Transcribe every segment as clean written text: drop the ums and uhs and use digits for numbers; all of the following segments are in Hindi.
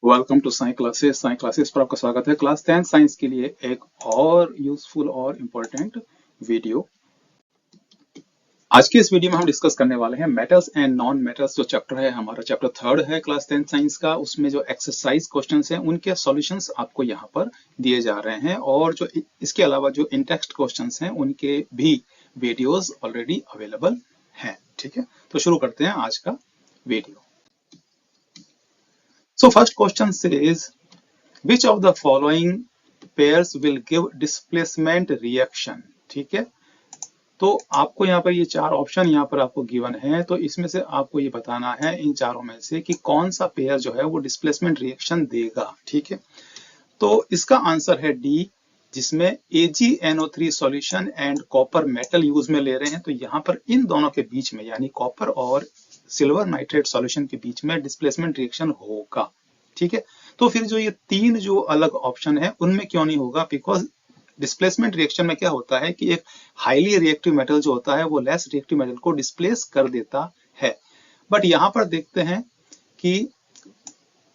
Welcome to science classes. Science classes पर आपका स्वागत है। क्लास 10 साइंस के लिए एक और यूजफुल और इम्पोर्टेंट वीडियो। आज के इस वीडियो में हम डिस्कस करने वाले हैं मेटल्स एंड नॉन मेटल्स। जो चैप्टर है हमारा चैप्टर 3 है क्लास 10 साइंस का। उसमें जो एक्सरसाइज क्वेश्चंस हैं उनके सॉल्यूशंस आपको यहाँ पर दिए जा रहे हैं, और जो इसके अलावा जो इन टेक्स्ट क्वेश्चंस हैं उनके भी वीडियोज ऑलरेडी अवेलेबल हैं। ठीक है, तो शुरू करते हैं आज का video. So first question says, which of the following pairs will give displacement reaction? ठीक है, तो आपको यहाँ पर ये चार ऑप्शन यहाँ पर आपको गिवन है, तो इसमें से आपको ये बताना है इन चारों में से कि कौन सा पेयर जो है वो डिस्प्लेसमेंट रिएक्शन देगा। ठीक है, तो इसका आंसर है डी, जिसमें AgNO3 solution and copper metal use में ले रहे हैं। तो यहाँ पर इन दोनों के बीच में यानी कॉपर और सिल्वर नाइट्रेट सॉल्यूशन के बीच में डिस्प्लेसमेंट रिएक्शन होगा। ठीक है, तो फिर जो ये तीन जो अलग ऑप्शन है उनमें क्यों नहीं होगा? बिकॉज डिस्प्लेसमेंट रिएक्शन में क्या होता है कि एक हाईली रिएक्टिव मेटल जो होता है वो लेस रिएक्टिव मेटल को डिस्प्लेस कर देता है। बट यहाँ पर देखते हैं कि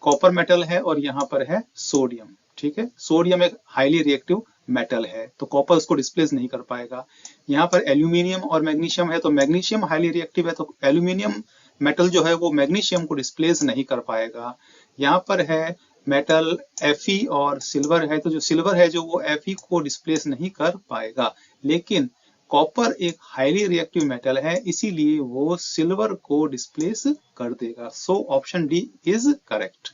कॉपर मेटल है और यहाँ पर है सोडियम। ठीक है, सोडियम एक हाईली रिएक्टिव मेटल है तो कॉपर उसको डिस्प्लेस नहीं कर पाएगा। यहाँ पर एल्यूमिनियम और मैग्नीशियम है, तो मैग्नीशियम हाईली रिएक्टिव है तो एल्यूमिनियम मेटल जो है वो मैग्नीशियम को डिस्प्लेस नहीं कर पाएगा। यहाँ पर है मेटल Fe और सिल्वर है, तो जो सिल्वर है जो वो Fe को डिस्प्लेस नहीं कर पाएगा। लेकिन कॉपर एक हाईली रिएक्टिव मेटल है, इसीलिए वो सिल्वर को डिस्प्लेस कर देगा। So option D is correct.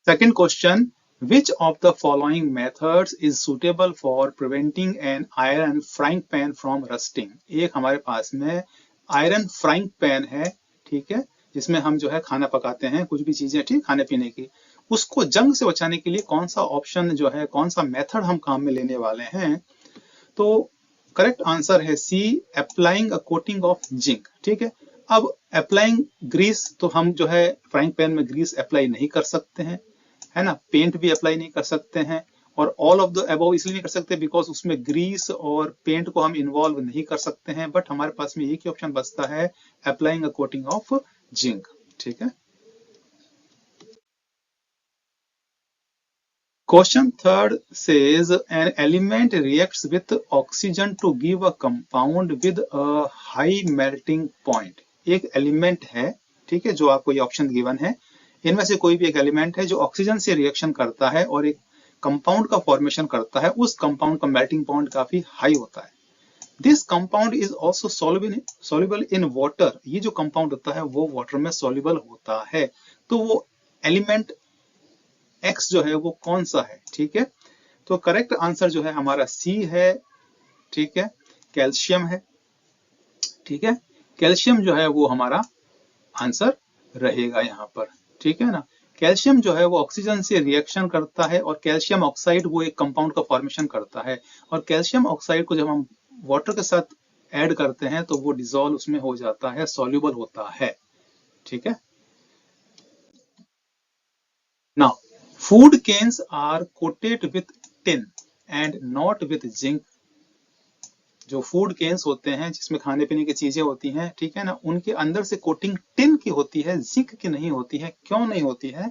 Second question, which of the following methods is suitable for preventing an iron frying pan from rusting? एक हमारे पास में आयरन फ्राइंग पैन है, ठीक है, जिसमें हम जो है खाना पकाते हैं, कुछ भी चीजें, ठीक, खाने पीने की, उसको जंग से बचाने के लिए कौन सा ऑप्शन जो है, कौन सा मेथड हम काम में लेने वाले हैं? तो करेक्ट आंसर है C, applying a coating of zinc. ठीक है, अब अप्लाइंग ग्रीस, तो हम जो है फ्राइंग पैन में ग्रीस अप्लाई नहीं कर सकते हैं, है ना, पेंट भी अप्लाई नहीं कर सकते हैं, और ऑल ऑफ द अबव इसलिए नहीं कर सकते बिकॉज उसमें ग्रीस और पेंट को हम इन्वॉल्व नहीं कर सकते हैं। बट हमारे पास में एक ही ऑप्शन बचता है, applying a coating of zinc. ठीक है, question third says an element reacts with oxygen to give a compound with a high melting point. एक एलिमेंट है, ठीक है, जो आपको ये ऑप्शन गिवन है, इनमें से कोई भी एक एलिमेंट है जो ऑक्सीजन से रिएक्शन करता है और एक कंपाउंड का फॉर्मेशन करता है। उस कंपाउंड का मेल्टिंग पॉइंट काफी हाई होता है। This compound is also soluble in water. ये जो कंपाउंड होता है वो वाटर में सॉल्युबल होता है। तो वो एलिमेंट एक्स जो है वो कौन सा है? ठीक है, तो करेक्ट आंसर जो है हमारा सी है। ठीक है, कैल्शियम है। ठीक है, कैल्शियम जो है वो हमारा आंसर रहेगा यहाँ पर। ठीक है ना, कैल्शियम जो है वो ऑक्सीजन से रिएक्शन करता है और कैल्शियम ऑक्साइड वो एक कंपाउंड का फॉर्मेशन करता है, और कैल्शियम ऑक्साइड को जब हम वाटर के साथ ऐड करते हैं तो वो डिसॉल्व उसमें हो जाता है, सॉल्युबल होता है। ठीक है, now food cans are coated with tin and not with zinc. जो फूड केन्स होते हैं जिसमें खाने पीने की चीजें होती हैं, ठीक है ना, उनके अंदर से कोटिंग टिन की होती है, जिंक की नहीं होती है। क्यों नहीं होती है?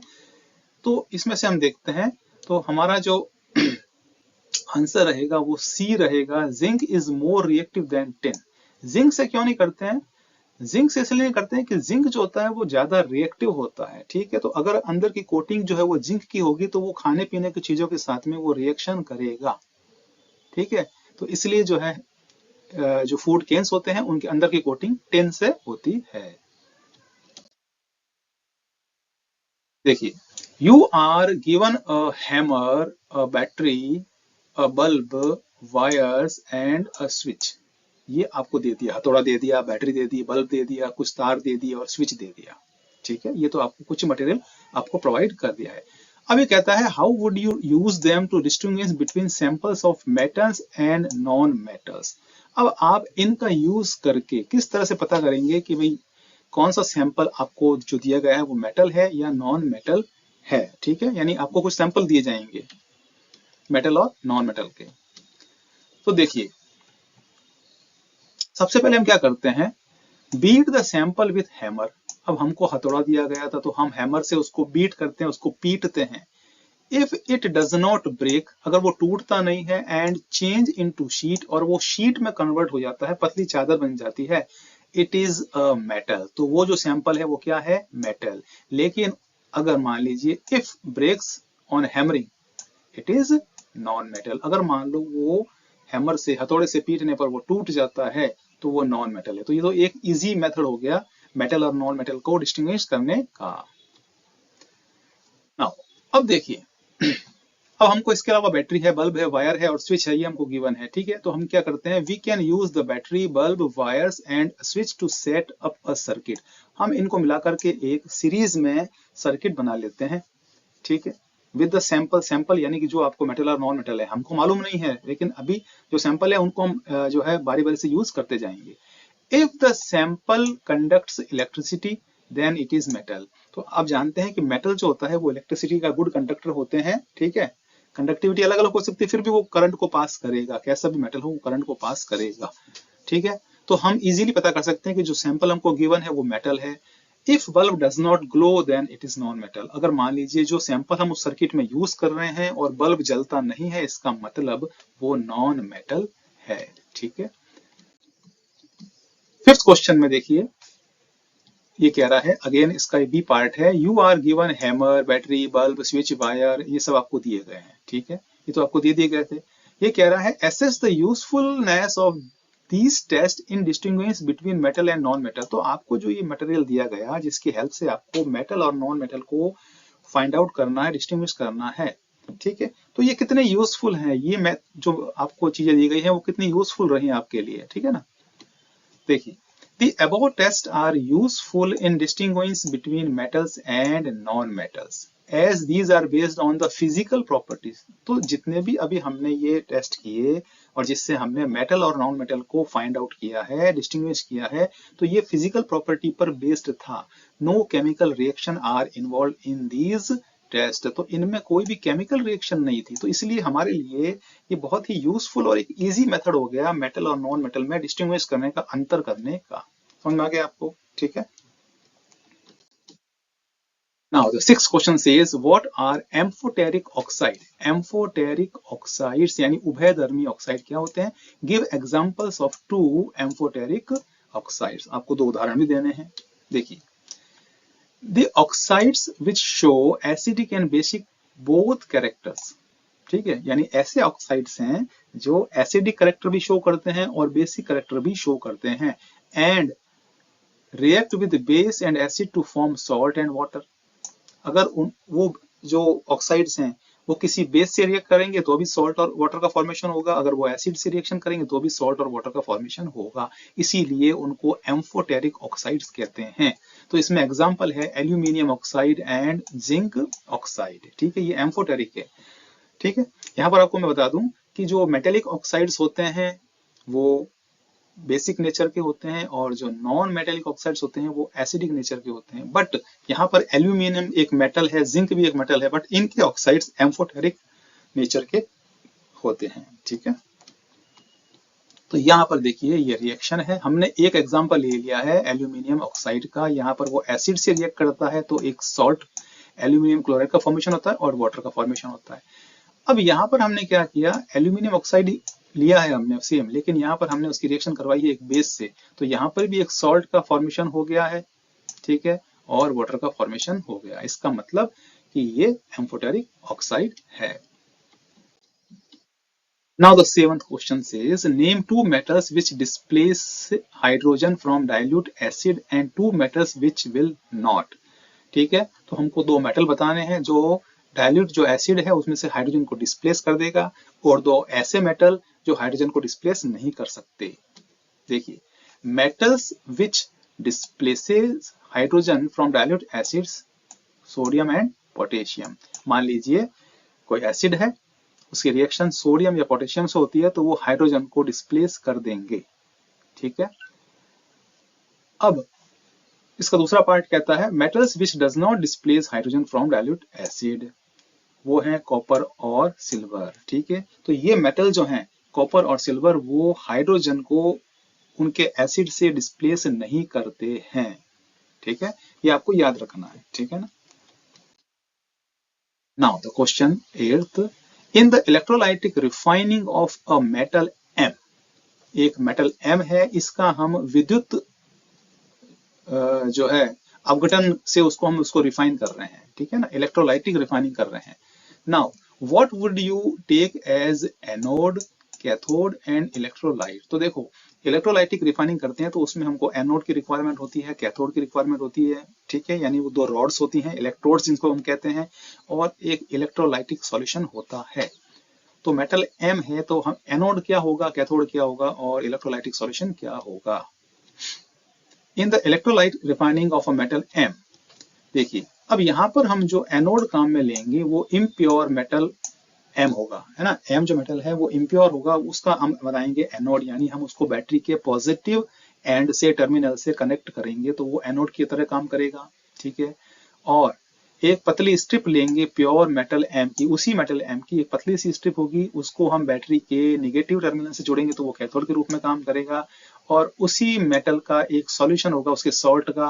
तो इसमें से हम देखते हैं, तो हमारा जो आंसर रहेगा वो सी रहेगा, zinc is more reactive than tin. Zinc से क्यों नहीं करते हैं? जिंक से इसलिए नहीं करते हैं कि जिंक जो होता है वो ज्यादा रिएक्टिव होता है। ठीक है, तो अगर अंदर की कोटिंग जो है वो जिंक की होगी तो वो खाने पीने की चीजों के साथ में वो रिएक्शन करेगा। ठीक है, तो इसलिए जो है जो फूड केन्स होते हैं उनके अंदर की कोटिंग टिन से होती है। देखिए, you are given a hammer, a battery, a bulb, wires and a switch. ये आपको दे दिया, हथौड़ा दे दिया, बैटरी दे दी, बल्ब दे दिया, कुछ तार दे दिया और स्विच दे दिया। ठीक है, ये तो आपको कुछ मटेरियल आपको प्रोवाइड कर दिया है। अब ये कहता है how would you use them to distinguish between samples of metals and non metals. अब आप इनका यूज करके किस तरह से पता करेंगे कि भाई कौन सा सैंपल आपको जो दिया गया है वो मेटल है या नॉन मेटल है। ठीक है, यानी आपको कुछ सैंपल दिए जाएंगे मेटल और नॉन मेटल के। तो देखिए, सबसे पहले हम क्या करते हैं, beat the sample with hammer. अब हमको हथौड़ा दिया गया था तो हम हैमर से उसको बीट करते हैं, उसको पीटते हैं। If it does not break, अगर वो टूटता नहीं है, एंड चेंज इनटू शीट, और वो शीट में कन्वर्ट हो जाता है, पतली चादर बन जाती है, इट इज अ मेटल। तो वो जो सैंपल है वो क्या है? मेटल। लेकिन अगर मान लीजिए if breaks on hammering, it is non metal. अगर मान लो वो हैमर से, हथौड़े से पीटने पर वो टूट जाता है तो वो नॉन मेटल है। तो ये तो एक इजी मेथड हो गया मेटल और नॉन मेटल को डिस्टिंग्विश करने का। नाउ अब देखिए, अब हमको इसके अलावा बैटरी है, बल्ब है, वायर है और स्विच है, ये हमको गिवन है, ठीक है। तो हम क्या करते हैं, we can use the battery, bulb, wires and switch to set up a circuit. हम इनको मिलाकर के एक सीरीज में सर्किट बना लेते हैं, ठीक है, विद द सैंपल। सैंपल यानी कि जो आपको मेटल और नॉन मेटल है हमको मालूम नहीं है, लेकिन अभी जो सैंपल है उनको हम जो है बारी बारी से यूज करते जाएंगे। If the sample conducts electricity then it is metal. तो आप जानते हैं कि मेटल जो होता है वो इलेक्ट्रिसिटी का गुड कंडक्टर होते हैं, ठीक है। कंडक्टिविटी अलग अलग हो सकती है, फिर भी वो करंट को पास करेगा, कैसा भी मेटल हो वो करंट को पास करेगा, ठीक है। तो हम इजीली पता कर सकते हैं कि जो सैंपल हमको गिवन है वो मेटल है। If bulb does not glow then it is non metal. अगर मान लीजिए जो सैंपल हम उस सर्किट में यूज कर रहे हैं और बल्ब जलता नहीं है, इसका मतलब वो नॉन मेटल है, ठीक है। फिफ्थ क्वेश्चन में देखिए, ये कह रहा है, अगेन इसका बी पार्ट है, you are given hammer, battery, bulb, switch, wire, ये सब आपको दिए गए हैं, ठीक है, ये तो आपको दे दिए गए थे। ये कह रहा है assess the usefulness of these test in distinguish between metal and non metal. तो आपको जो ये मटेरियल दिया गया जिसकी हेल्प से आपको मेटल और नॉन मेटल को फाइंड आउट करना है, डिस्टिंग्विश करना है, ठीक है। तो ये कितने यूजफुल हैं, ये जो आपको चीजें दी गई है वो कितनी यूजफुल रही आपके लिए, ठीक है ना। देखिए, the above tests are useful in distinguishing between metals and non-metals as these are based on the physical properties। तो जितने भी अभी हमने ये टेस्ट किए और जिससे हमने मेटल और नॉन मेटल को फाइंड आउट किया है, डिस्टिंग्विश किया है, तो ये फिजिकल प्रॉपर्टी पर बेस्ड था। No chemical reaction are involve in these test. तो इनमें कोई भी केमिकल रिएक्शन नहीं थी, तो इसलिए हमारे लिए ये बहुत ही यूजफुल और एक इजी मेथड हो गया मेटल और नॉन मेटल में डिस्टिंग्विश करने का, अंतर करने का। समझ में आ गया आपको, ठीक है। Now the sixth question says what are amphoteric oxide? Amphoteric oxides यानी उभयधर्मी ऑक्साइड क्या होते हैं? Give examples of two amphoteric oxides। आपको दो उदाहरण भी देने हैं, देखिए। The oxides which show acidic and basic both characters, ठीक है, यानी ऐसे ऑक्साइड्स हैं जो एसिडिक करेक्टर भी शो करते हैं और बेसिक करेक्टर भी शो करते हैं, and react with base and acid to form salt and water. अगर वो जो ऑक्साइड्स हैं वो किसी बेस से रिएक्ट करेंगे तो भी सॉल्ट और वाटर का फॉर्मेशन होगा, अगर वो एसिड से रिएक्शन करेंगे तो भी सॉल्ट और वाटर का फॉर्मेशन होगा, इसीलिए उनको एम्फोटेरिक ऑक्साइड्स कहते हैं। तो इसमें एग्जांपल है aluminium oxide and zinc oxide, ठीक है, ये एम्फोटेरिक है, ठीक है। यहाँ पर आपको मैं बता दूं कि जो मेटेलिक ऑक्साइड्स होते हैं वो बेसिक नेचर के होते हैं और जो नॉन मेटेलिक ऑक्साइड्स होते हैं वो एसिडिक नेचर के होते हैं। बट यहाँ पर एल्यूमिनियम एक मेटल है, जिंक भी एक मेटल है, बट इनके ऑक्साइड्स एम्फोटेरिक नेचर के होते हैं, ठीक है। तो यहाँ पर देखिए ये रिएक्शन है, हमने एक एग्जांपल ले लिया है एल्यूमिनियम ऑक्साइड का। यहाँ पर वो एसिड से रिएक्ट करता है तो एक सॉल्ट एल्यूमिनियम क्लोराइड का फॉर्मेशन होता है और वाटर का फॉर्मेशन होता है। अब यहाँ पर हमने क्या किया, एल्यूमिनियम ऑक्साइड लिया है हमने सेम, लेकिन यहाँ पर हमने उसकी रिएक्शन करवाई है एक बेस से, तो यहाँ पर भी एक सॉल्ट का फॉर्मेशन हो गया है, ठीक है, और वाटर का फॉर्मेशन हो गया। इसका मतलब कि ये एम्फोटेरिक ऑक्साइड है। Now the seventh question says name two metals which displace hydrogen from dilute acid and two metals which will not। ठीक है, तो हमको दो मेटल बताने हैं जो डायल्यूट जो एसिड है उसमें से हाइड्रोजन को डिस्प्लेस कर देगा, और दो ऐसे मेटल जो हाइड्रोजन को डिस्प्लेस नहीं कर सकते। देखिए, metals which displaces hydrogen from dilute acids, sodium and potassium. मान लीजिए कोई एसिड है, उसकी रिएक्शन सोडियम या पोटेशियम से होती है तो वो हाइड्रोजन को डिस्प्लेस कर देंगे, ठीक है। अब इसका दूसरा पार्ट कहता है metals which does not displace hydrogen from dilute acid, वो है कॉपर और सिल्वर, ठीक है। तो ये मेटल जो हैं कॉपर और सिल्वर वो हाइड्रोजन को उनके एसिड से डिस्प्लेस नहीं करते हैं, ठीक है। ये आपको याद रखना है, ठीक है ना। Now the question 8th, in the electrolytic refining of a metal M, एक मेटल एम है, इसका हम विद्युत जो है अपघटन से उसको हम उसको रिफाइन कर रहे हैं, ठीक है ना, इलेक्ट्रोलाइटिक रिफाइनिंग कर रहे हैं। Now what would you take as anode, cathode and electrolyte. तो देखो इलेक्ट्रोलाइटिक रिफाइनिंग करते हैं तो उसमें हमको एनोड की रिक्वायरमेंट होती है, कैथोड की रिक्वायरमेंट होती है, ठीक है, यानी वो दो रॉड्स होती हैं, इलेक्ट्रोड्स जिनको हम कहते हैं, और एक इलेक्ट्रोलाइटिक सॉल्यूशन होता है। तो मेटल एम है तो हम एनोड क्या होगा, कैथोड क्या होगा, और इलेक्ट्रोलाइटिक सॉल्यूशन क्या होगा। In the electrolyte refining of a metal M, देखिए अब यहाँ पर हम जो एनोड काम में लेंगे वो इम्प्योर मेटल एम होगा, है ना, एम जो मेटल है वो इम्प्योर होगा, उसका हम बनाएंगे एनोड, यानी हम उसको बैटरी के पॉजिटिव एंड से टर्मिनल से कनेक्ट करेंगे तो वो एनोड की तरह काम करेगा, ठीक है। और एक पतली स्ट्रिप लेंगे प्योर मेटल एम की, उसी मेटल एम की एक पतली सी स्ट्रिप होगी, उसको हम बैटरी के निगेटिव टर्मिनल से जोड़ेंगे तो वो कैथोड के रूप में काम करेगा, और उसी मेटल का एक सॉल्यूशन होगा उसके सॉल्ट का,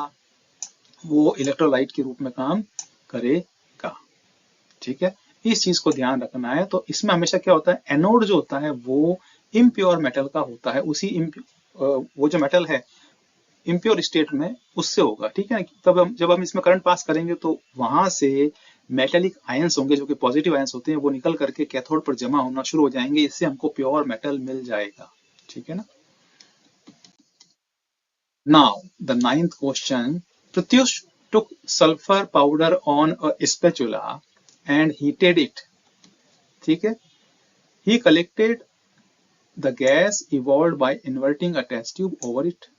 वो इलेक्ट्रोलाइट के रूप में काम करेगा, ठीक है। इस चीज को ध्यान रखना है। तो इसमें हमेशा क्या होता है, एनोड जो होता है वो इम्प्योर मेटल का होता है, उसी वो जो मेटल है इम्प्योर स्टेट में उससे होगा, ठीक है। तब जब हम इसमें करंट पास करेंगे तो वहां से मेटेलिक आयंस होंगे जो कि पॉजिटिव आयंस होते हैं, वो निकल करके कैथोड पर जमा होना शुरू हो जाएंगे, इससे हमको प्योर मेटल मिल जाएगा, ठीक है ना। Now the 9th question, Pratyush took sulfur powder on a spatula and heated it, ठीक है। He collected the gas evolved by inverting a test tube over it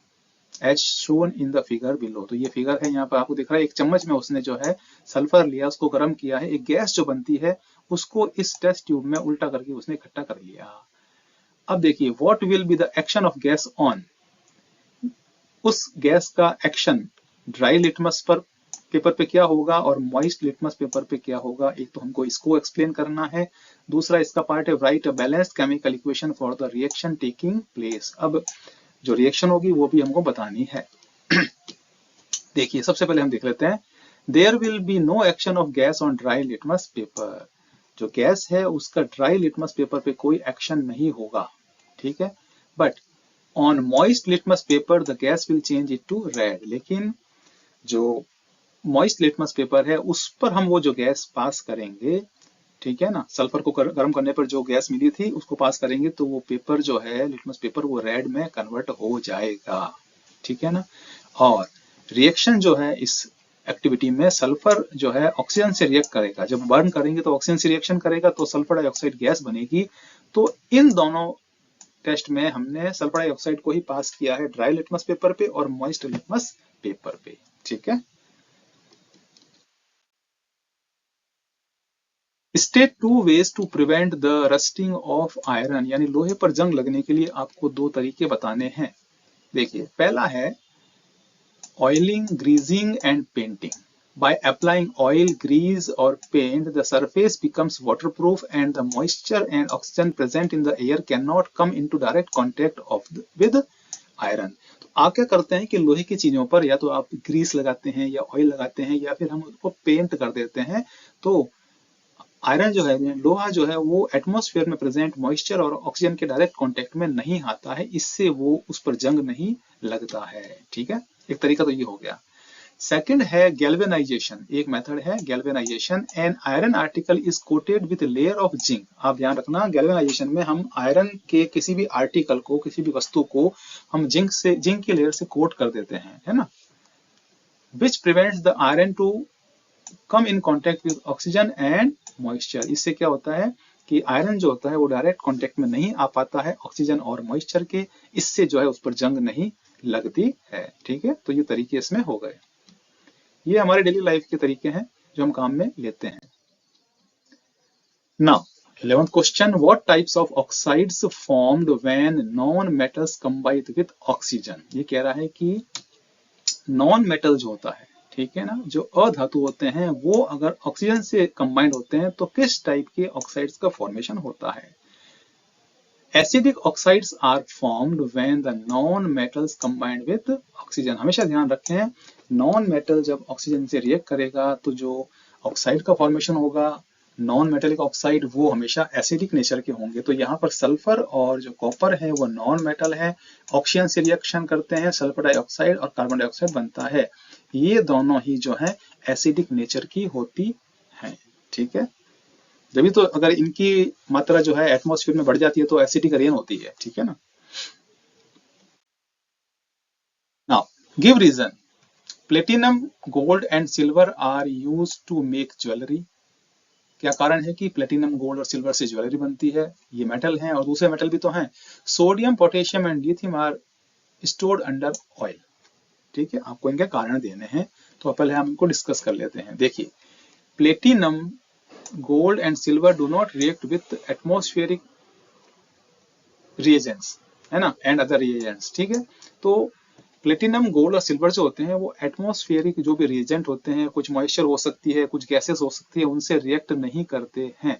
as shown in the figure below। तो ये फिगर है, यहाँ पर आपको दिख रहा है, एक चम्मच में उसने जो है सल्फर लिया, उसको गर्म किया है, एक गैस जो बनती है उसको इस टेस्ट ट्यूब में उल्टा करके उसने इकट्ठा कर लिया। अब देखिए what will be the action of gas on, उस गैस का एक्शन ड्राई लिटमस पर पेपर पे क्या होगा और मॉइस्ट लिटमस पेपर पे क्या होगा, एक तो हमको इसको एक्सप्लेन करना है, दूसरा इसका पार्ट है right a balanced chemical equation for the reaction taking place. अब जो रिएक्शन होगी वो भी हमको बतानी है। देखिए सबसे पहले हम देख लेते हैं, there will be no action of gas on dry litmus paper, जो गैस है उसका ड्राई लिटमस पेपर पे कोई एक्शन नहीं होगा, ठीक है। But on moist litmus paper the gas will change it to red, लेकिन जो मॉइस्ट लिटमस पेपर है उस पर हम वो जो गैस पास करेंगे, ठीक है ना, सल्फर को गर्म करने पर जो गैस मिली थी उसको पास करेंगे तो वो पेपर जो है लिटमस पेपर वो रेड में कन्वर्ट हो जाएगा, ठीक है ना। और रिएक्शन जो है इस एक्टिविटी में सल्फर जो है ऑक्सीजन से रिएक्ट करेगा, जब बर्न करेंगे तो ऑक्सीजन से रिएक्शन करेगा तो सल्फर डाइऑक्साइड गैस बनेगी। तो इन दोनों टेस्ट में हमने सल्फर डाइऑक्साइड को ही पास किया है ड्राई लिटमस पेपर पे और मॉइस्ट लिटमस पेपर पे, ठीक है। State 2 ways to prevent the rusting of iron, यानी लोहे पर जंग लगने के लिए आपको दो तरीके बताने हैं। देखिए पहला है oiling, greasing and painting. By applying oil, grease or paint, the surface becomes waterproof and the moisture and oxygen present in the air cannot come into direct contact with iron। तो आप क्या करते हैं कि लोहे की चीजों पर या तो आप ग्रीस लगाते हैं या ऑयल लगाते हैं या फिर हम उसको पेंट कर देते हैं, तो आयरन जो है, लोहा जो है, वो एटमॉस्फेयर में प्रेजेंट मॉइस्चर और ऑक्सीजन के डायरेक्ट कांटेक्ट में नहीं आता है, इससे वो उस पर जंग नहीं लगता है, ठीक है। एक तरीका तो ये हो गया। सेकंड है गैल्वेनाइजेशन, एक मेथड है galvanisation. An iron article is coated with layer of zinc. आप ध्यान रखना गैल्वेनाइजेशन में हम आयरन के किसी भी आर्टिकल को, किसी भी वस्तु को हम जिंक की लेयर से कोट कर देते हैं, है ना, which prevents the iron to come in contact with oxygen and moisture. इससे क्या होता है कि आयरन जो होता है वो डायरेक्ट कॉन्टेक्ट में नहीं आ पाता है ऑक्सीजन और मॉइस्चर के, इससे जो है उस पर जंग नहीं लगती है, ठीक है। तो ये तरीके इसमें हो गए, ये हमारे डेली लाइफ के तरीके हैं जो हम काम में लेते हैं। Now 11th question, what types of oxides formed when non metals combined with oxygen. ये कह रहा है कि नॉन मेटल जो होता है, ठीक है ना, जो अधातु होते हैं वो अगर ऑक्सीजन से कंबाइंड होते हैं तो किस टाइप के ऑक्साइड्स का फॉर्मेशन होता है। Acidic oxides are formed when the non metals combined with oxygen. हमेशा ध्यान रखें, नॉन मेटल जब ऑक्सीजन से रिएक्ट करेगा तो जो ऑक्साइड का फॉर्मेशन होगा, नॉन मेटेलिक ऑक्साइड, वो हमेशा एसिडिक नेचर के होंगे। तो यहाँ पर सल्फर और जो कॉपर है वो नॉन मेटल है, ऑक्सीजन से रिएक्शन करते हैं, सल्फर डाइऑक्साइड और कार्बन डाइऑक्साइड बनता है। ये दोनों ही जो है एसिडिक नेचर की होती है। ठीक है, जब तो अगर इनकी मात्रा जो है एटमॉस्फेयर में बढ़ जाती है तो एसिडिक रेन होती है। ठीक है ना। Now give reason. Platinum, gold and silver are used to make jewellery. क्या कारण है कि प्लेटिनम, गोल्ड और सिल्वर से ज्वेलरी बनती है? ये मेटल हैं और दूसरे मेटल भी तो हैं। Sodium, potassium and lithium are stored under oil. ठीक है, आपको इनके कारण देने हैं, तो पहले हम इनको डिस्कस कर लेते हैं। देखिए, platinum, gold and silver do not react with atmospheric reagents, है ना, एंड अदर रिएजेंट्स। ठीक है, तो प्लेटिनम, गोल्ड और सिल्वर जो होते हैं वो एटमॉस्फेरिक जो भी रिएजेंट होते हैं, कुछ मॉइस्चर हो सकती है, कुछ गैसेस हो सकती है, उनसे रिएक्ट नहीं करते हैं।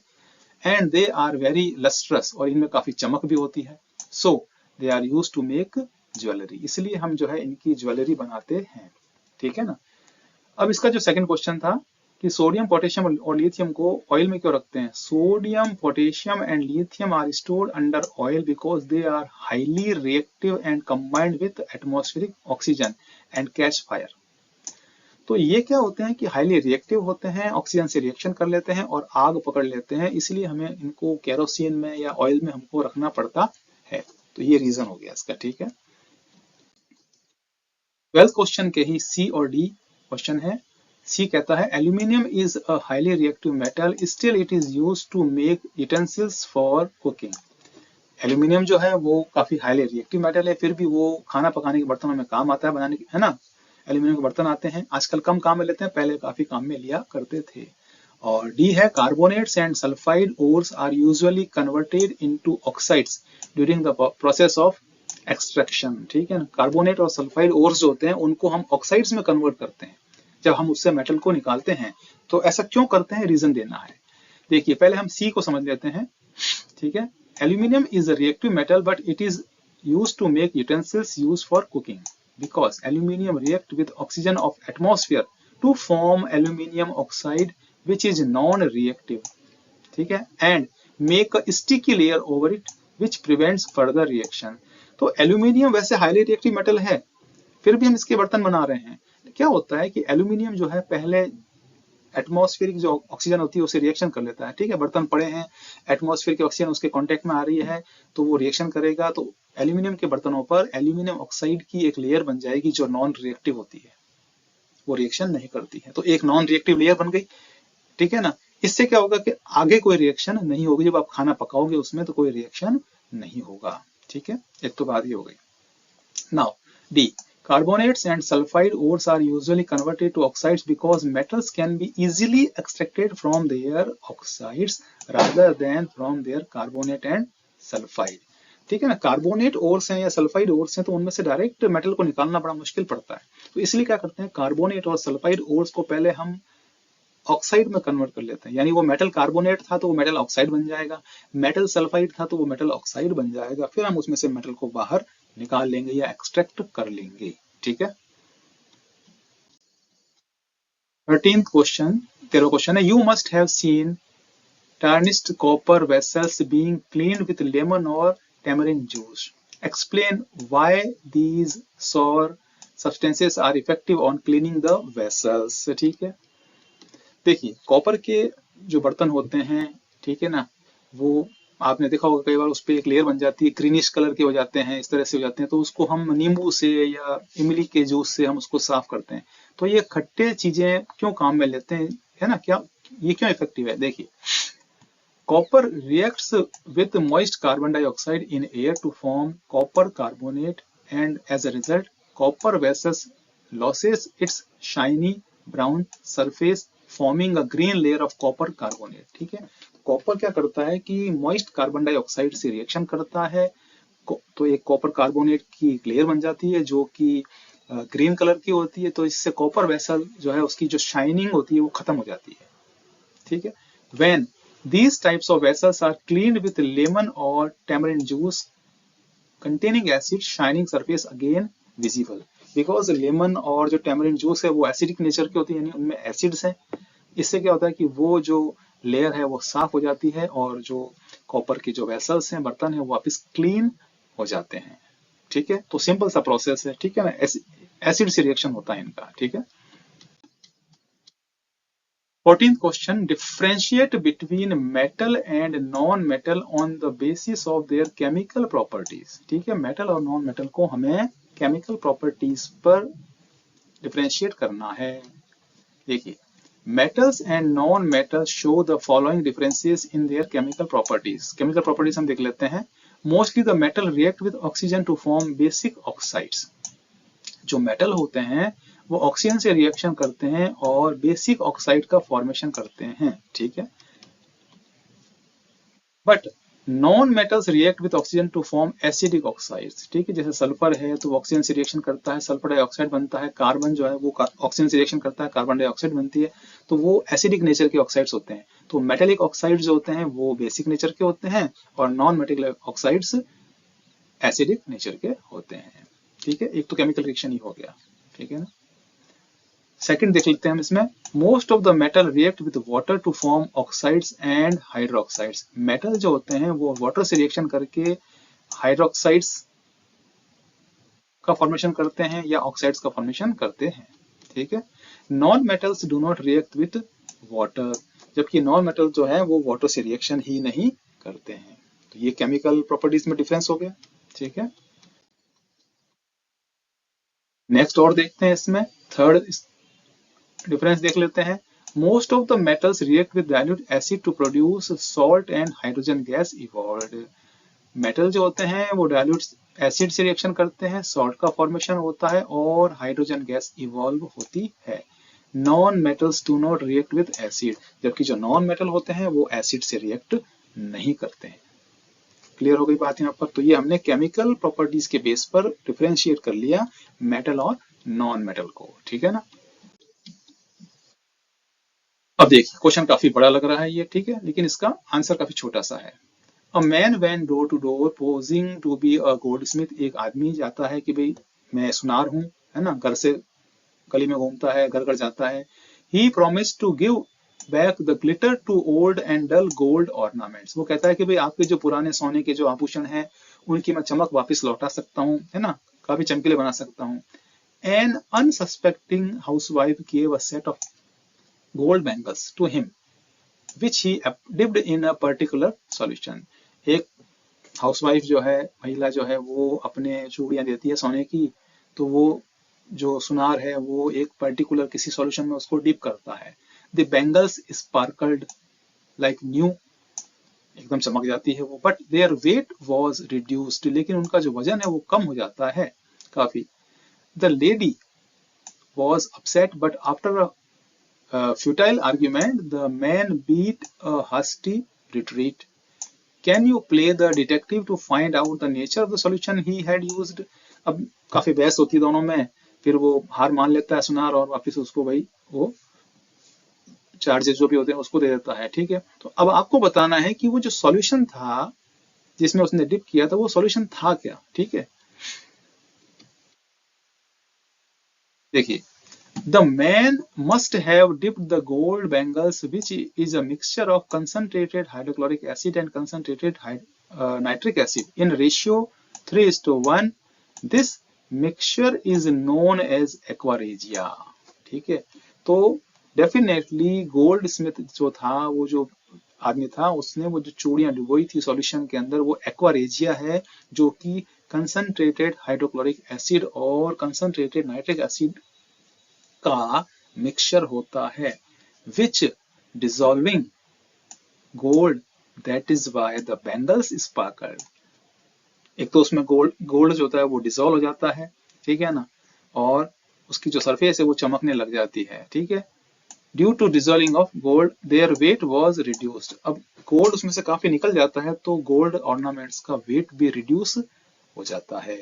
And they are very lustrous, और इनमें काफी चमक भी होती है। So they are used to make jewellery, इसलिए हम जो है इनकी ज्वेलरी बनाते हैं। ठीक है ना। अब इसका जो सेकंड क्वेश्चन था कि सोडियम, पोटेशियम और लिथियम को ऑयल में क्यों रखते हैं? Sodium, potassium and lithium are stored under oil because they are highly reactive and combined with atmospheric oxygen and catch fire. तो ये क्या होते हैं कि हाईली रिएक्टिव होते हैं, ऑक्सीजन से रिएक्शन कर लेते हैं और आग पकड़ लेते हैं, इसलिए हमें इनको केरोसिन में या ऑयल में हमको रखना पड़ता है। तो ये रीजन हो गया इसका। ठीक है, 12th क्वेश्चन के ही सी और डी क्वेश्चन है। सी कहता है aluminium is a highly reactive metal, still it is used to make utensils for cooking. Aluminium जो है वो काफी हाईली रिएक्टिव मेटल है, फिर भी वो खाना पकाने के बर्तनों में काम आता है, बनाने की, है ना। एल्यूमिनियम के बर्तन आते हैं, आजकल कम काम में लेते हैं, पहले काफी काम में लिया करते थे। और डी है carbonates and sulphide ores are usually converted into oxides during the process of extraction. ठीक है ना, कार्बोनेट और सल्फाइड ओर्स जो होते हैं उनको हम ऑक्साइड्स में कन्वर्ट करते हैं जब हम उससे मेटल को निकालते हैं। तो ऐसा क्यों करते हैं, रीजन देना है। देखिए, पहले हम सी को समझ लेते हैं। ठीक है, aluminium is a reactive metal but it is used to make utensils used for cooking because aluminium react with oxygen of atmosphere to form aluminium oxide which is non-reactive, ठीक है, and make a sticky layer over it which prevents further reaction। तो एल्यूमिनियम वैसे हाईली रिएक्टिव मेटल है, फिर भी हम इसके बर्तन बना रहे हैं। क्या होता है कि एल्यूमिनियम जो है पहले एटमॉस्फेरिक जो ऑक्सीजन होती है उससे रिएक्शन कर लेता है। ठीक है, बर्तन पड़े हैं, एटमॉस्फेयर की ऑक्सीजन उसके कांटेक्ट में आ रही है तो वो रिएक्शन करेगा, तो एल्यूमिनियम के बर्तनों पर एल्यूमिनियम ऑक्साइड की एक लेयर बन जाएगी जो नॉन रिएक्टिव होती है, वो रिएक्शन नहीं करती है, तो एक नॉन रिएक्टिव लेयर बन गई। ठीक है ना, इससे क्या होगा कि आगे कोई रिएक्शन नहीं होगी, जब आप खाना पकाओगे उसमें तो कोई रिएक्शन नहीं होगा। ठीक है, एक तो बात ये हो गई। Now, D. Carbonates and sulfide ores are usually converted to oxides because metals can be easily extracted from their oxides rather than from their carbonate and sulfide। ठीक है ना, कार्बोनेट ओर्स हैं या सल्फाइड ओर्स हैं तो उनमें से डायरेक्ट मेटल को निकालना बड़ा मुश्किल पड़ता है। तो इसलिए क्या करते हैं, कार्बोनेट और सल्फाइड ओर्स को पहले हम ऑक्साइड में कन्वर्ट कर लेते हैं, यानी वो मेटल कार्बोनेट था तो वो मेटल ऑक्साइड बन जाएगा, मेटल सल्फाइड था तो वो मेटल ऑक्साइड बन जाएगा, फिर हम उसमें से मेटल को बाहर निकाल लेंगे या एक्सट्रैक्ट कर लेंगे। ठीक है, 13th क्वेश्चन, 13वां क्वेश्चन है, you must have seen tarnished copper vessels being cleaned with lemon or tamarind juice, explain why these sour substances are effective on cleaning the vessels। ठीक है, देखिए, कॉपर के जो बर्तन होते हैं, ठीक है ना, वो आपने देखा होगा कई बार उस पर एक लेयर बन जाती है, ग्रीनिश कलर के हो जाते हैं, इस तरह से हो जाते हैं, तो उसको हम नींबू से या इमली के जूस से हम उसको साफ करते हैं। तो ये खट्टे चीजें क्यों काम में लेते हैं, है ना, क्या ये क्यों इफेक्टिव है? देखिए, copper reacts with moist carbon dioxide in air to form copper carbonate and as a result copper vessels loses its shiny brown surface forming a green layer of copper carbonate. ठीक है, कॉपर क्या करता है कि मॉइस्ट कार्बन डाइऑक्साइड से रिएक्शन करता है, तो एक कॉपर कार्बोनेट की एक लेयर बन जाती है जो कि ग्रीन कलर की होती है, तो इससे कॉपर वेसल जो है उसकी जो शाइनिंग होती है वो खत्म हो जाती है। ठीक है, when These types of vessels are cleaned with lemon or tamarind juice containing acid, shining surface again visible. Because lemon और जो tamarind juice है वो एसिडिक नेचर की होती है, यानी उनमें एसिड्स हैं। इससे क्या होता है कि वो जो लेयर है वो साफ हो जाती है और जो कॉपर के जो वेसल्स हैं, बर्तन है, वो वापस क्लीन हो जाते हैं। ठीक है, तो सिंपल सा प्रोसेस है। ठीक है ना, एसिड से रिएक्शन होता है इनका। ठीक है। 14th question, differentiate between metal and non-metal on the basis of their chemical properties। ठीक है, मेटल और नॉन मेटल को हमें केमिकल प्रॉपर्टीज पर डिफरेंशिएट करना है। देखिए, metals and non-metals show the following differences in their chemical properties। chemical properties हम देख लेते हैं। Mostly the metal react with oxygen to form basic oxides। जो मेटल होते हैं वो ऑक्सीजन से रिएक्शन करते हैं और बेसिक ऑक्साइड का फॉर्मेशन करते हैं। ठीक है, but non metals react with oxygen to form acidic oxides. ठीक है, जैसे सल्फर है तो ऑक्सीजन से रिएक्शन करता है, सल्फर डाइऑक्साइड बनता है। कार्बन जो है वो ऑक्सीजन से रिएक्शन करता है, कार्बन डाइऑक्साइड बनती है, तो वो एसिडिक नेचर के ऑक्साइड्स होते हैं। तो मेटेलिक ऑक्साइड जो होते हैं वो बेसिक नेचर के होते हैं और non metallic oxides acidic nature के होते हैं। ठीक है, एक तो केमिकल रिएक्शन ही हो गया। ठीक है ना। सेकंड देख लेते हैं हम इसमें। Most of the metal react with water to form oxides and hydroxides. Metal जो होते हैं वो वाटर से रिएक्शन करके हाइड्रोक्साइड्स का फॉर्मेशन करते हैं या ऑक्साइड्स का फॉर्मेशन करते हैं। ठीक है, non metals do not react with water, जबकि नॉन मेटल जो है वो वाटर से रिएक्शन ही नहीं करते हैं। तो ये केमिकल प्रॉपर्टीज में डिफरेंस हो गया। ठीक है, नेक्स्ट और देखते हैं इसमें। थर्ड डिफरेंस देख लेते हैं। Most of the metals react with dilute acid to produce salt and hydrogen gas evolved. Metal जो होते हैं वो डाइल्यूट एसिड से रिएक्शन करते हैं, सॉल्ट का फॉर्मेशन होता है और हाइड्रोजन गैस इवॉल्व होती है। Non metals do not react with acid, जबकि जो नॉन मेटल होते हैं वो एसिड से रिएक्ट नहीं करते हैं। क्लियर हो गई बात यहाँ पर। तो ये हमने केमिकल प्रॉपर्टीज के बेस पर डिफरेंशिएट कर लिया मेटल और नॉन मेटल को। ठीक है ना। अब देखिए, क्वेश्चन काफी बड़ा लग रहा है ये। ठीक है, लेकिन इसका आंसर काफी छोटा सा है। A man when door to door posing to be a goldsmith. एक आदमी जाता है कि भाई मैं सुनार हूं, है ना, घर से गली में घूमता है, घर घर जाता है। He promise to give back the glitter to old and dull gold ornaments. वो कहता है कि भाई आपके जो पुराने सोने के जो आभूषण हैं उनकी मैं चमक वापस लौटा सकता हूँ, है ना, काफी चमकीले बना सकता हूँ। An unsuspecting housewife give a set of gold bangles to him which he dipped in a particular solution। एक हाउसवाइफ जो है, महिला जो है, वो अपने चूड़ियां देती है सोने की, तो वो जो सुनार है वो एक पर्टिकुलर किसी सॉल्यूशन में उसको डिप करता है। The bangles sparkled like new, एकदम चमक जाती है वो, but their weight was reduced, लेकिन उनका जो वजन है वो कम हो जाता है काफी। The lady was upset but after futile argument, the man beat a hasty retreat। Can you play the detective to find out the nature of the solution he had used। अब काफी बहस होती है दोनों में, फिर वो हार मान लेता है सुनार और वापस उसको भाई वो चार्जेस जो भी होते हैं उसको दे देता है। ठीक है, तो अब आपको बताना है कि वो जो सॉल्यूशन था जिसमें उसने डिप किया था वो सॉल्यूशन था क्या। ठीक है, देखिए, the man must have dipped the gold bangles, which is a mixture of concentrated hydrochloric acid and concentrated nitric acid, in ratio 3:1। This mixture is known as aqua regia। ठीक है, तो डेफिनेटली गोल्ड स्मिथ जो था, वो जो आदमी था, उसने वो जो चूड़ियां डुबोई थी सॉल्यूशन के अंदर, वो एक्वा रेजिया है, जो कि कंसंट्रेटेड हाइड्रोक्लोरिक एसिड और कंसंट्रेटेड नाइट्रिक एसिड का मिक्सचर होता है, which dissolving gold, that is why the bangles sparkle. एक तो उसमें गोल्ड जो होता है वो डिसॉल्व हो जाता है, ठीक है ना, और उसकी जो सरफेस है वो चमकने लग जाती है। ठीक है, due to dissolving of gold their weight was reduced. अब गोल्ड उसमें से काफी निकल जाता है तो गोल्ड ऑर्नामेंट्स का वेट भी रिड्यूस हो जाता है।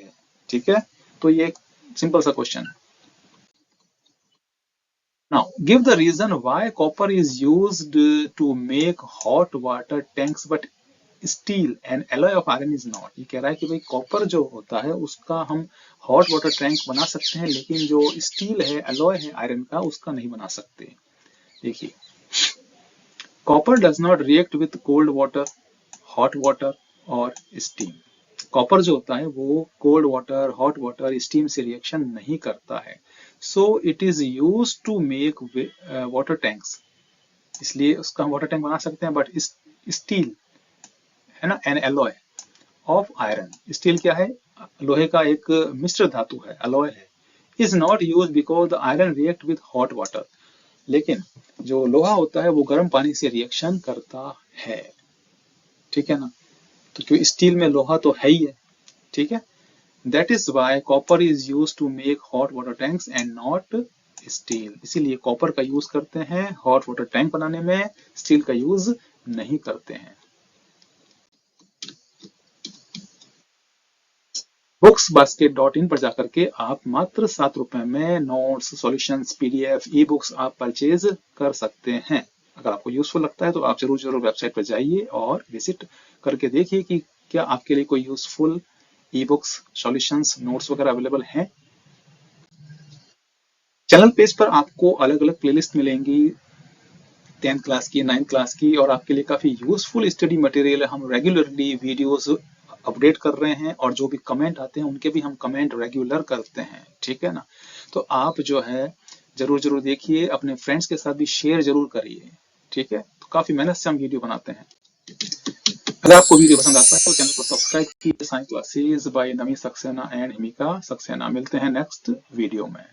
ठीक है, तो ये सिंपल सा क्वेश्चन है। Now, give the reason why copper is used to make hot water tanks, but steel and alloy of iron is not. ये कह रहा है कि भाई कॉपर जो होता है उसका हम हॉट वाटर टैंक बना सकते हैं, लेकिन जो स्टील है, अलॉय है आयरन का, उसका नहीं बना सकते। देखिए, copper does not react with cold water, hot water और स्टीम। कॉपर जो होता है वो cold water, hot water, steam से रिएक्शन नहीं करता है। So it is use to make water tanks, इसलिए उसका हम वाटर टैंक बना सकते हैं। बट स्टील है ना, N alloy of iron, steel क्या है, लोहे का एक मिश्र धातु है, अलॉय है, is not use because the iron react with hot water. लेकिन जो लोहा होता है वो गर्म पानी से रिएक्शन करता है, ठीक है ना। तो क्योंकि स्टील में लोहा तो है ही है, ठीक है। That is why copper is use to make hot water tanks and not steel. इसीलिए कॉपर का यूज करते हैं हॉट वाटर टैंक बनाने में, स्टील का यूज नहीं करते हैं। booksbasket.in पर जाकर के आप मात्र 7 रुपए में notes, solutions, PDF, e books आप परचेज कर सकते हैं। अगर आपको यूजफुल लगता है तो आप जरूर वेबसाइट पर जाइए और विजिट करके देखिए कि क्या आपके लिए कोई useful e books, solutions, notes वगैरह अवेलेबल हैं। चैनल पेज पर आपको अलग अलग प्लेलिस्ट मिलेंगी, 10th क्लास की, 9th क्लास की, और आपके लिए काफी यूजफुल स्टडी मटेरियल हम रेगुलरली वीडियोस अपडेट कर रहे हैं, और जो भी कमेंट आते हैं उनके भी हम कमेंट रेगुलर करते हैं, ठीक है ना। तो आप जो है जरूर देखिए, अपने फ्रेंड्स के साथ भी शेयर जरूर करिए, ठीक है। तो काफी मेहनत से हम वीडियो बनाते हैं। अगर आपको वीडियो पसंद आता है तो चैनल को सब्सक्राइब कीजिए। साइंस क्लासेस बाय नमी सक्सेना एंड हिमिका सक्सेना। मिलते हैं नेक्स्ट वीडियो में।